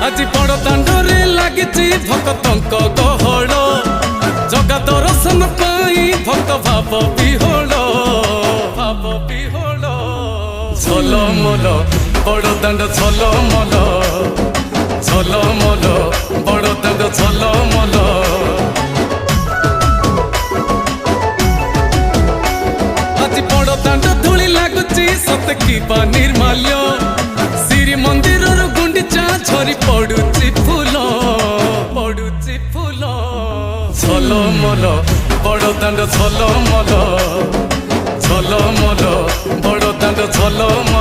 आज बड़ दांडरे लागिची भक्तंक गहळ जगा दर्शन पाई भक्त भाव विहोल झलमल बड़ दांड झलमल झलमल बड़ दांड झलमल आज बड़ दांड धूली लागुची सत कि निर्माल्य श्री मंदिर गुंडीचा झरी पड़ुची फूल झलमल बड़ दांड झलमल झलमल बड़ दांड झलमल।